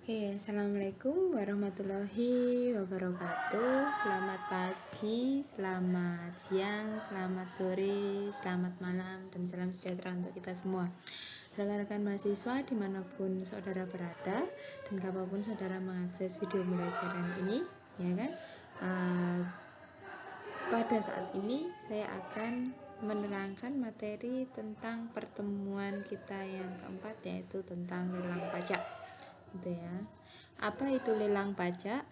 Assalamualaikum warahmatullahi wabarakatuh. Selamat pagi, selamat siang, selamat sore, selamat malam, dan salam sejahtera untuk kita semua. Rekan-rekan mahasiswa dimanapun saudara berada dan kapanpun saudara mengakses video pembelajaran ini, ya kan? Pada saat ini saya akan menerangkan materi tentang pertemuan kita yang keempat, yaitu tentang lelang pajak. Gitu ya. Apa itu lelang pajak?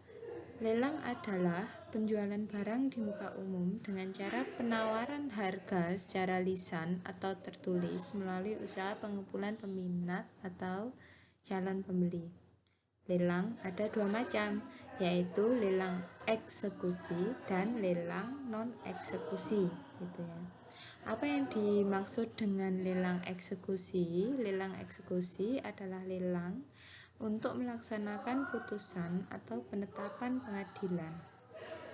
Lelang adalah penjualan barang di muka umum dengan cara penawaran harga secara lisan atau tertulis melalui usaha pengumpulan peminat atau calon pembeli. Lelang ada dua macam, yaitu lelang eksekusi dan lelang non-eksekusi, gitu ya. Apa yang dimaksud dengan lelang eksekusi? Lelang eksekusi adalah lelang untuk melaksanakan putusan atau penetapan pengadilan.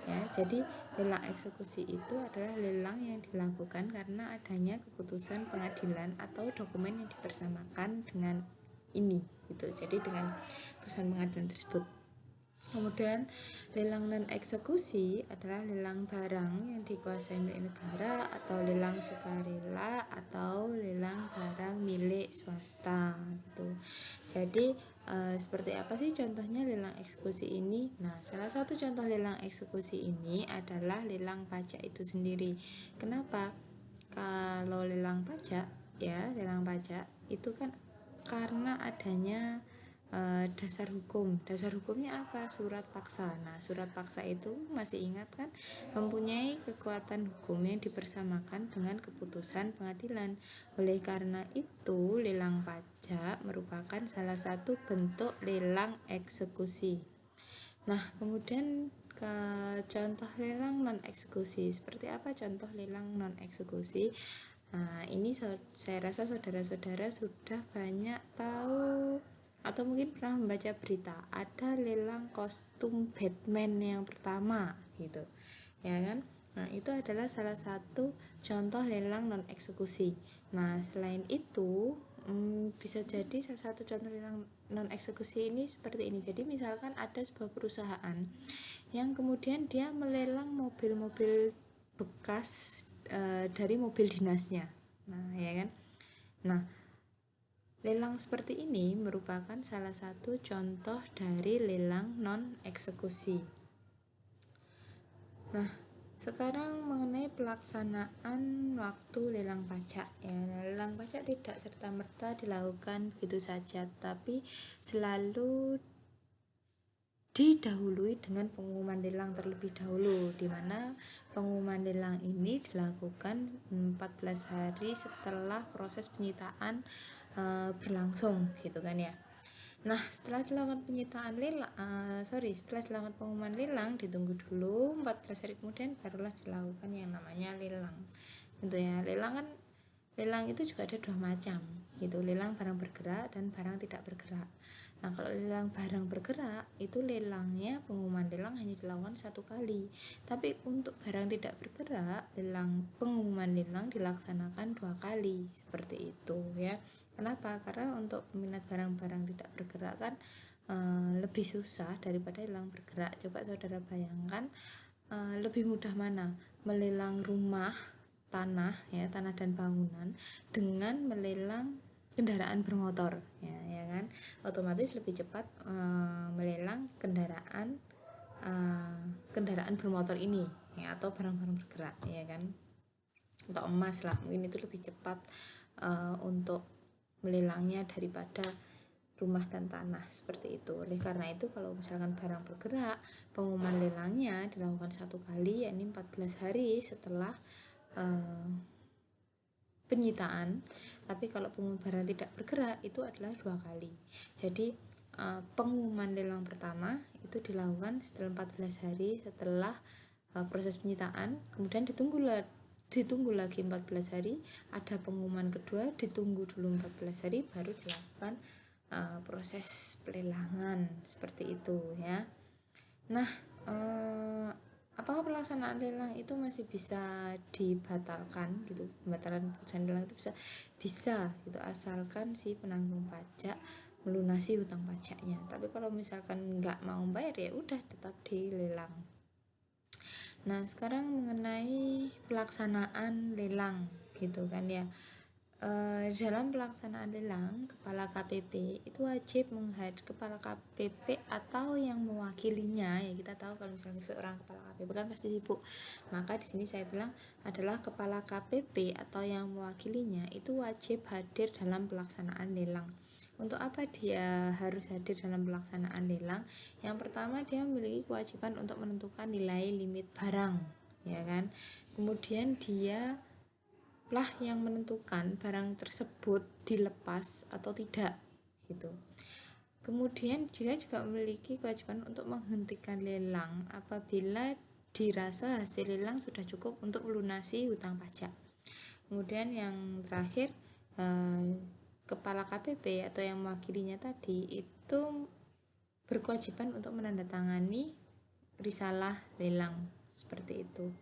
Ya, jadi lelang eksekusi itu adalah lelang yang dilakukan karena adanya keputusan pengadilan atau dokumen yang dipersamakan dengan ini, gitu. Jadi dengan putusan pengadilan tersebut. Kemudian lelang non eksekusi adalah lelang barang yang dikuasai milik negara atau lelang sukarela atau lelang barang milik swasta gitu. Jadi seperti apa sih contohnya lelang eksekusi ini? Nah, salah satu contoh lelang eksekusi ini adalah lelang pajak itu sendiri. Kenapa? Kalau lelang pajak, ya, lelang pajak itu kan karena adanya dasar hukum. Dasar hukumnya apa? Surat paksa. Nah, surat paksa itu masih ingat kan, mempunyai kekuatan hukum yang dipersamakan dengan keputusan pengadilan. Oleh karena itu, lelang pajak merupakan salah satu bentuk lelang eksekusi. Nah, kemudian ke contoh lelang non eksekusi. Seperti apa contoh lelang non eksekusi? Nah, ini saya rasa saudara-saudara sudah banyak tahu atau mungkin pernah membaca berita ada lelang kostum Batman yang pertama gitu, ya kan? Nah, itu adalah salah satu contoh lelang non eksekusi. Nah, selain itu bisa jadi salah satu contoh lelang non eksekusi ini seperti ini. Jadi misalkan ada sebuah perusahaan yang kemudian dia melelang mobil-mobil bekas dari mobil dinasnya. Nah, ya kan? Nah, lelang seperti ini merupakan salah satu contoh dari lelang non-eksekusi. Nah, sekarang mengenai pelaksanaan waktu lelang pajak. Ya, lelang pajak tidak serta-merta dilakukan begitu saja, tapi selalu didahului dengan pengumuman lelang terlebih dahulu, di mana pengumuman lelang ini dilakukan 14 hari setelah proses penyitaan berlangsung, gitu kan ya. Nah, setelah dilakukan penyitaan lelang, setelah dilakukan pengumuman lelang, ditunggu dulu 14 hari kemudian barulah dilakukan yang namanya lelang, gitu ya. Lelang itu juga ada dua macam, gitu, lelang barang bergerak dan barang tidak bergerak. Nah, kalau lelang barang bergerak itu lelangnya, pengumuman lelang hanya dilakukan satu kali. Tapi untuk barang tidak bergerak, pengumuman lelang dilaksanakan dua kali, seperti itu ya. Kenapa? Karena untuk peminat barang-barang tidak bergerak kan lebih susah daripada lelang bergerak. Coba saudara bayangkan, lebih mudah mana? Melelang rumah, tanah dan bangunan dengan melelang kendaraan bermotor, ya kan? Otomatis lebih cepat melelang kendaraan bermotor ini, ya, atau barang-barang bergerak, ya kan? Atau emas lah, mungkin itu lebih cepat untuk melelangnya daripada rumah dan tanah, seperti itu. Oleh karena itu, kalau misalkan barang bergerak, pengumuman lelangnya dilakukan satu kali, yakni 14 hari setelah penyitaan. Tapi kalau pengumuman barang tidak bergerak itu adalah dua kali. Jadi pengumuman lelang pertama itu dilakukan setelah 14 hari setelah proses penyitaan, kemudian ditunggu lagi 14 hari, ada pengumuman kedua, ditunggu dulu 14 hari baru dilakukan proses pelelangan, seperti itu ya. Nah, apakah pelaksanaan lelang itu masih bisa dibatalkan gitu? Pembatalan putusan lelang itu bisa gitu, asalkan si penanggung pajak melunasi hutang pajaknya. Tapi kalau misalkan nggak mau bayar ya udah tetap dilelang. Nah, sekarang mengenai pelaksanaan lelang gitu kan ya. Dalam pelaksanaan lelang, kepala KPP itu wajib kepala KPP atau yang mewakilinya, ya kita tahu kalau misalnya seorang kepala KPP kan pasti sibuk. Maka di sini saya bilang adalah kepala KPP atau yang mewakilinya itu wajib hadir dalam pelaksanaan lelang. Untuk apa dia harus hadir dalam pelaksanaan lelang? Yang pertama, dia memiliki kewajiban untuk menentukan nilai limit barang, ya kan? Kemudian dia lah yang menentukan barang tersebut dilepas atau tidak gitu. Kemudian dia juga memiliki kewajiban untuk menghentikan lelang apabila dirasa hasil lelang sudah cukup untuk melunasi hutang pajak. Kemudian yang terakhir, kepala KPP atau yang mewakilinya tadi itu berkewajiban untuk menandatangani risalah lelang seperti itu.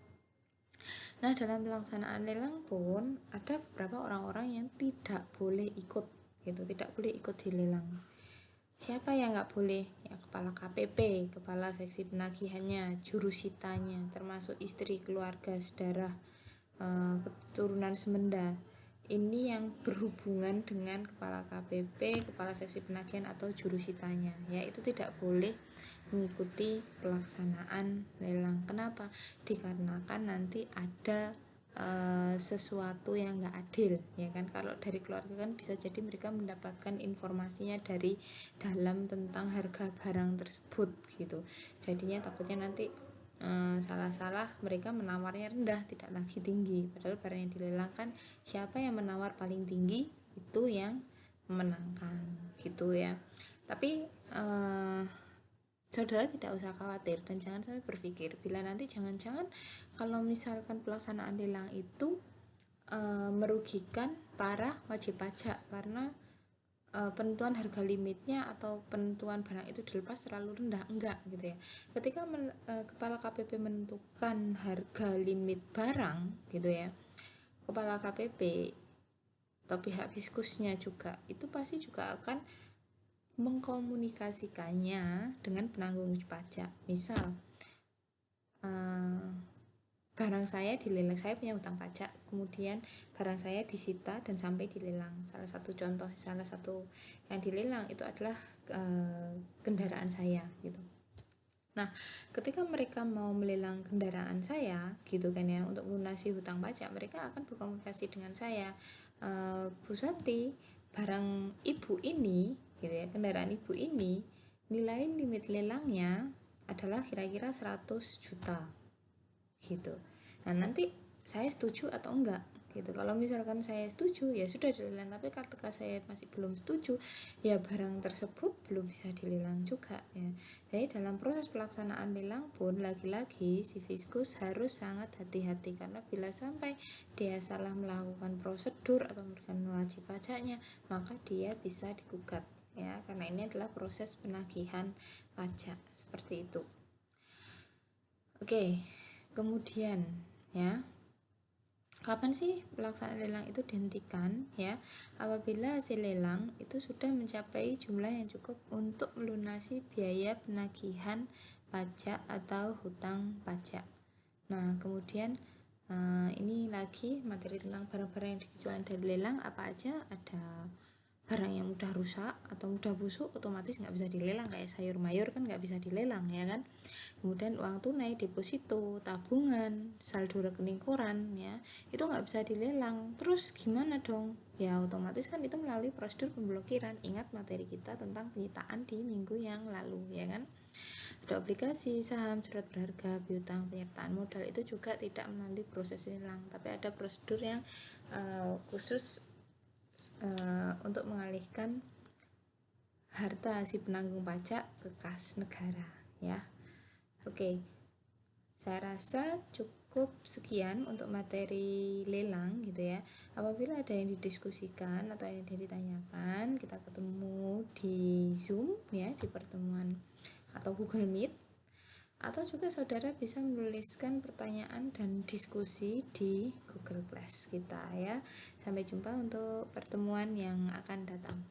Nah, dalam pelaksanaan lelang pun ada beberapa orang-orang yang tidak boleh ikut gitu, tidak boleh ikut di lelang. Siapa yang nggak boleh? Ya, kepala KPP, kepala seksi penagihannya, jurusitanya, termasuk istri, keluarga, saudara, keturunan semenda. Ini yang berhubungan dengan kepala KPP, kepala seksi penagihan atau jurusitanya, ya itu tidak boleh mengikuti pelaksanaan lelang. Kenapa? Dikarenakan nanti ada sesuatu yang nggak adil, ya kan? Kalau dari keluarga kan bisa jadi mereka mendapatkan informasinya dari dalam tentang harga barang tersebut gitu. Jadinya takutnya nanti salah-salah mereka menawarnya rendah, tidak lagi tinggi, padahal barang yang dilelangkan siapa yang menawar paling tinggi itu yang memenangkan gitu ya. Tapi saudara tidak usah khawatir dan jangan sampai berpikir bila nanti jangan-jangan kalau misalkan pelaksanaan lelang itu merugikan para wajib pajak karena penentuan harga limitnya atau penentuan barang itu dilepas terlalu rendah. Enggak gitu ya. Ketika kepala KPP menentukan harga limit barang gitu ya, kepala KPP atau pihak fiskusnya juga itu pasti juga akan mengkomunikasikannya dengan penanggung pajak. Misal barang saya dilelang, saya punya hutang pajak, kemudian barang saya disita dan sampai dilelang. Salah satu yang dilelang itu adalah kendaraan saya gitu. Nah, ketika mereka mau melelang kendaraan saya gitu kan ya, untuk melunasi hutang pajak, mereka akan berkomunikasi dengan saya, Bu Santi, barang ibu ini gitu ya, kendaraan ibu ini nilai limit lelangnya adalah kira-kira 100 juta gitu. Nah, nanti saya setuju atau enggak gitu. Kalau misalkan saya setuju ya sudah dilelang, tapi ketika saya masih belum setuju ya barang tersebut belum bisa dilelang juga ya. Jadi dalam proses pelaksanaan lelang pun lagi-lagi si fiskus harus sangat hati-hati, karena bila sampai dia salah melakukan prosedur atau memberikan wajib pajaknya, maka dia bisa digugat ya, karena ini adalah proses penagihan pajak seperti itu. Oke, kemudian ya, kapan sih pelaksanaan lelang itu dihentikan ya? Apabila hasil lelang itu sudah mencapai jumlah yang cukup untuk melunasi biaya penagihan pajak atau hutang pajak. Nah, kemudian ini lagi materi tentang barang-barang yang dijual dari lelang apa aja. Ada barang yang mudah rusak atau mudah busuk, otomatis nggak bisa dilelang, kayak sayur mayur kan nggak bisa dilelang ya kan. Kemudian uang tunai, deposito, tabungan, saldo rekening koran ya, itu nggak bisa dilelang. Terus gimana dong? Ya otomatis kan itu melalui prosedur pemblokiran. Ingat materi kita tentang penyitaan di minggu yang lalu ya kan. Ada obligasi, saham, surat berharga, piutang, penyertaan modal itu juga tidak melalui proses lelang, tapi ada prosedur yang khusus untuk mengalihkan harta si penanggung pajak ke kas negara ya. Oke, saya rasa cukup sekian untuk materi lelang gitu ya. Apabila ada yang didiskusikan atau ada yang ditanyakan, kita ketemu di Zoom ya, di pertemuan atau Google Meet, atau juga saudara bisa menuliskan pertanyaan dan diskusi di Google Class kita ya. Sampai jumpa untuk pertemuan yang akan datang.